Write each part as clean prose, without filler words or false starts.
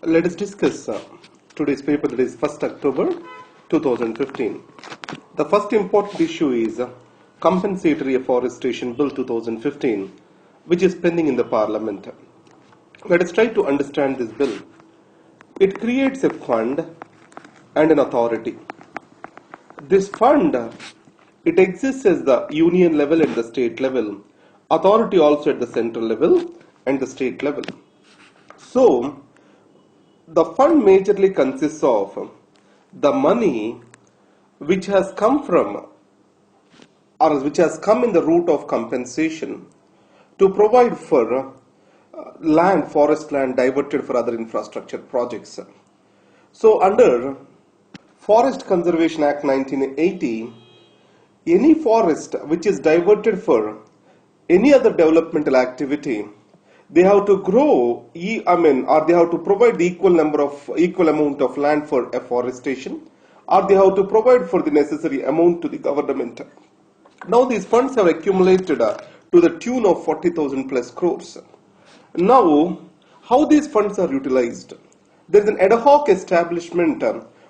Let us discuss today's paper, that is 1st October 2015. The first important issue is Compensatory Afforestation Bill 2015, which is pending in the Parliament. Let us try to understand this bill. It creates a fund and an authority. This fund, it exists as the union level and the state level, authority also at the central level and the state level. So, the fund majorly consists of the money which has come from or which has come in the route of compensation to provide for forest land diverted for other infrastructure projects. So under Forest Conservation Act 1980, any forest which is diverted for any other developmental activity, they have to grow, or they have to provide the equal amount of land for afforestation, or they have to provide for the necessary amount to the government. Now these funds have accumulated to the tune of 40,000 plus crores. Now, how these funds are utilized? There is an ad hoc establishment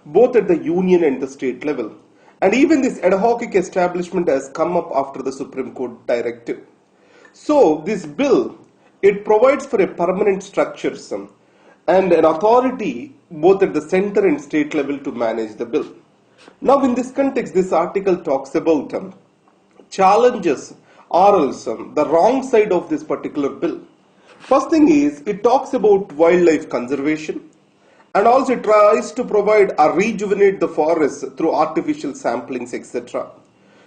both at the union and the state level. And even this ad hoc establishment has come up after the Supreme Court directive. So this bill, it provides for a permanent structures and an authority both at the center and state level to manage the bill. Now in this context, this article talks about challenges or else the wrong side of this particular bill. First thing is, it talks about wildlife conservation and also it tries to provide or rejuvenate the forests through artificial samplings, etc.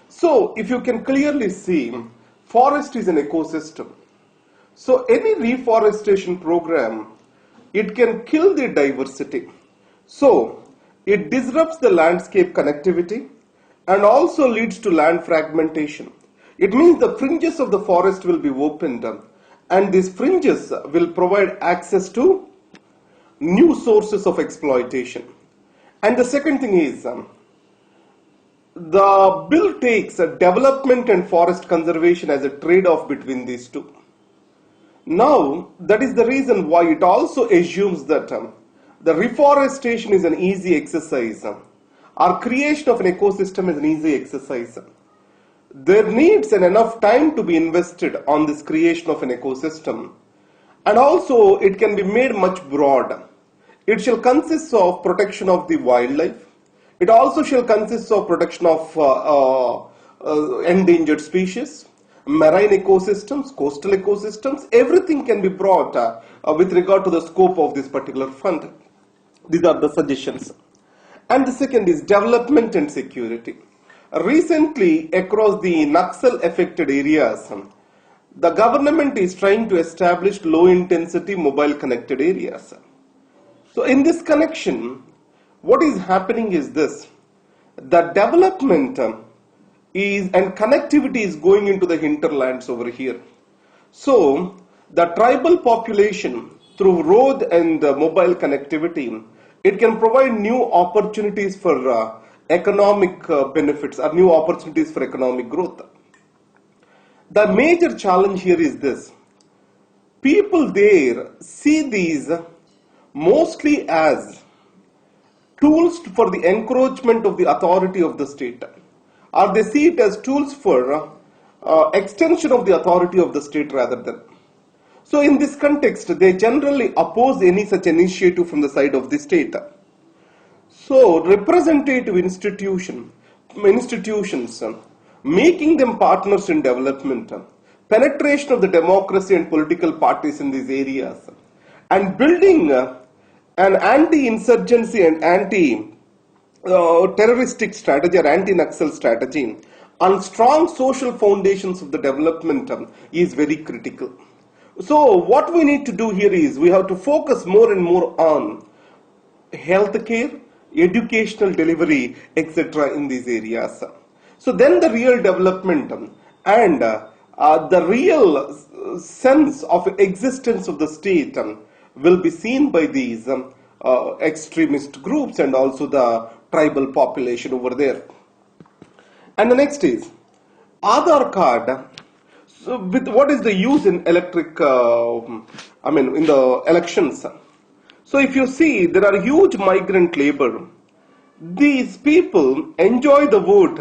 So if you can clearly see, forest is an ecosystem. So any reforestation program, it can kill the diversity. So it disrupts the landscape connectivity and also leads to land fragmentation. It means the fringes of the forest will be opened and these fringes will provide access to new sources of exploitation. And the second thing is, the bill takes development and forest conservation as a trade-off between these two. Now, that is the reason why it also assumes that the reforestation is an easy exercise, or creation of an ecosystem is an easy exercise. There needs enough time to be invested on this creation of an ecosystem, and also it can be made much broad. It shall consist of protection of the wildlife. It also shall consist of protection of endangered species, marine ecosystems, coastal ecosystems. Everything can be brought with regard to the scope of this particular fund. These are the suggestions. And the second is development and security. Recently, across the Naxal affected areas, the government is trying to establish low intensity mobile connected areas. So in this connection, what is happening is this: the development and connectivity is going into the hinterlands over here. So the tribal population through road and mobile connectivity, it can provide new opportunities for economic benefits or new opportunities for economic growth. The major challenge here is this: people there see these mostly as tools for the encroachment of the authority of the state, or they see it as tools for extension of the authority of the state rather than. So in this context, they generally oppose any such initiative from the side of the state. So representative institutions, making them partners in development, penetration of the democracy and political parties in these areas, and building an anti-insurgency and anti-terroristic strategy or anti-Naxal strategy on strong social foundations of the development is very critical. So what we need to do here is we have to focus more and more on healthcare, educational delivery, etc. in these areas. So then the real development and the real sense of existence of the state will be seen by these extremist groups and also the tribal population over there. And the next is Aadhaar card. So with what is the use in in the elections? So if you see, there are huge migrant labor. These people enjoy the vote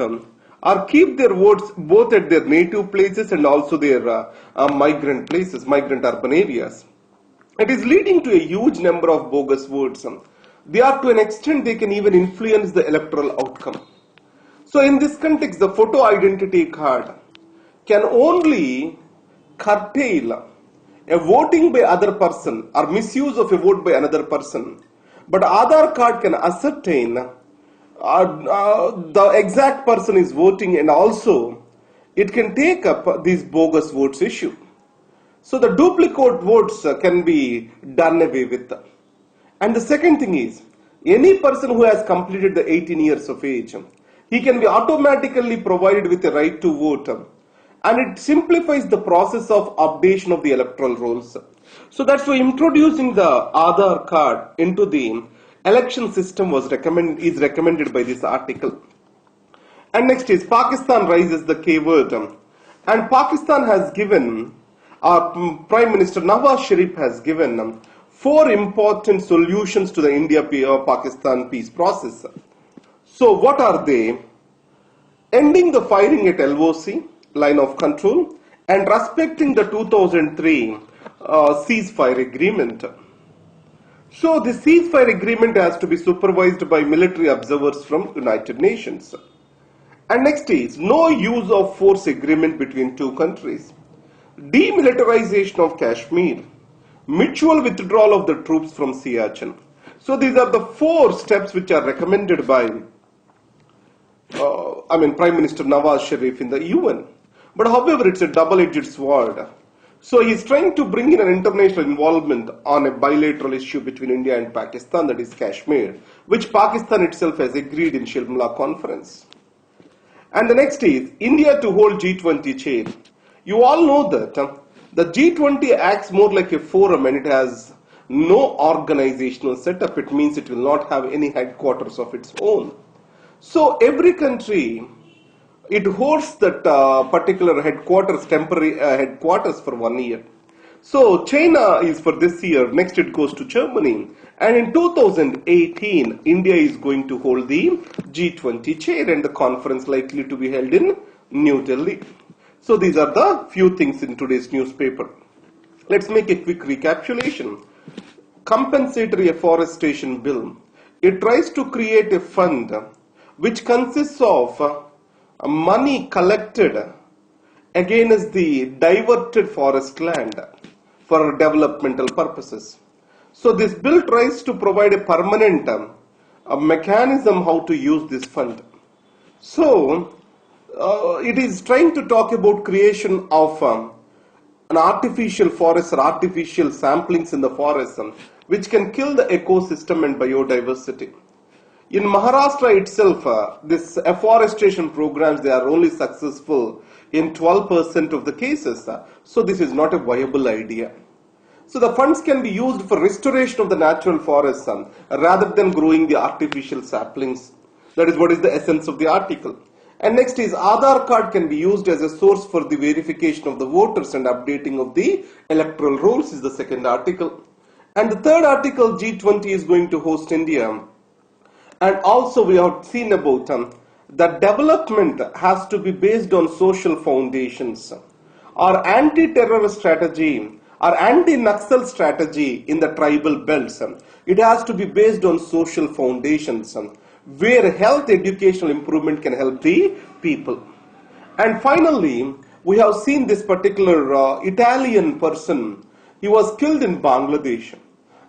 or keep their votes both at their native places and also their migrant places, migrant urban areas. It is leading to a huge number of bogus votes. They are to an extent they can even influence the electoral outcome. So in this context, the photo identity card can only curtail a voting by other person or misuse of a vote by another person. But Aadhaar card can ascertain the exact person is voting, and also it can take up these bogus votes issue. So the duplicate votes can be done away with. And the second thing is, any person who has completed the 18 years of age, he can be automatically provided with a right to vote, and it simplifies the process of updation of the electoral rolls. So that's why introducing the Aadhaar card into the election system is recommended by this article. And next is Pakistan raises the K word, and Pakistan has given, Prime Minister Nawaz Sharif has given 4 important solutions to the India-Pakistan peace process. So what are they? Ending the firing at LOC, line of control, and respecting the 2003 ceasefire agreement. So the ceasefire agreement has to be supervised by military observers from United Nations. And next is no use of force agreement between two countries. Demilitarization of Kashmir. Mutual withdrawal of the troops from Siachen. So these are the 4 steps which are recommended by Prime Minister Nawaz Sharif in the UN. But however, it's a double-edged sword. So he's trying to bring in an international involvement on a bilateral issue between India and Pakistan, that is Kashmir, which Pakistan itself has agreed in Shimla conference. And the next is India to hold G20 chair. You all know that the G20 acts more like a forum and it has no organizational setup. It means it will not have any headquarters of its own. So every country, it holds that particular headquarters, temporary headquarters for 1 year. So China is for this year, next it goes to Germany. And in 2018, India is going to hold the G20 chair and the conference likely to be held in New Delhi. So these are the few things in today's newspaper. Let's make a quick recapitulation. Compensatory Afforestation Bill. It tries to create a fund which consists of money collected against the diverted forest land for developmental purposes. So this bill tries to provide a permanent mechanism how to use this fund. So it is trying to talk about creation of an artificial forest or artificial samplings in the forest which can kill the ecosystem and biodiversity. In Maharashtra itself, this afforestation programs, they are only successful in 12% of the cases. So this is not a viable idea. So the funds can be used for restoration of the natural forests rather than growing the artificial saplings. That is what is the essence of the article. And next is Aadhaar card can be used as a source for the verification of the voters and updating of the electoral rolls is the second article. And the third article, G20 is going to host India. And also we have seen about that development has to be based on social foundations. Our anti-terror strategy, our anti-Naxal strategy in the tribal belts, it has to be based on social foundations where health educational improvement can help the people. And finally, we have seen this particular Italian person. He was killed in Bangladesh.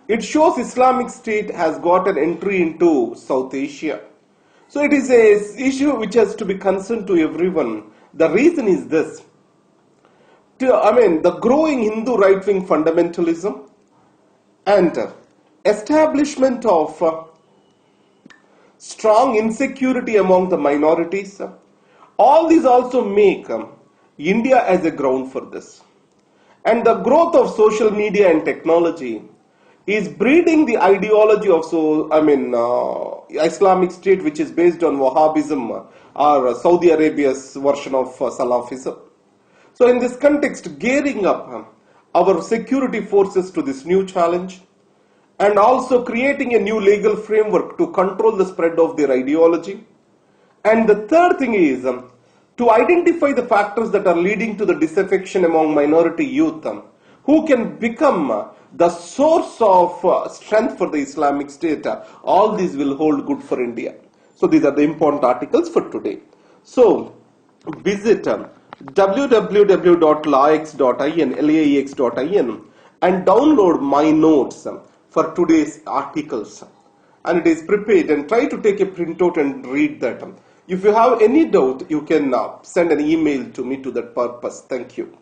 It shows Islamic State has got an entry into South Asia. So it is an issue which has to be concerned to everyone. The reason is this. The growing Hindu right-wing fundamentalism and establishment of strong insecurity among the minorities. All these also make India as a ground for this. And the growth of social media and technology is breeding the ideology of Islamic State, which is based on Wahhabism or Saudi Arabia's version of Salafism. So in this context, gearing up our security forces to this new challenge and also creating a new legal framework to control the spread of their ideology. And the third thing is to identify the factors that are leading to the disaffection among minority youth, who can become the source of strength for the Islamic State. All these will hold good for India. So these are the important articles for today. So visit www.laex.in and download my notes for today's articles. And it is prepared, and try to take a printout and read that. If you have any doubt, you can send an email to me to that purpose. Thank you.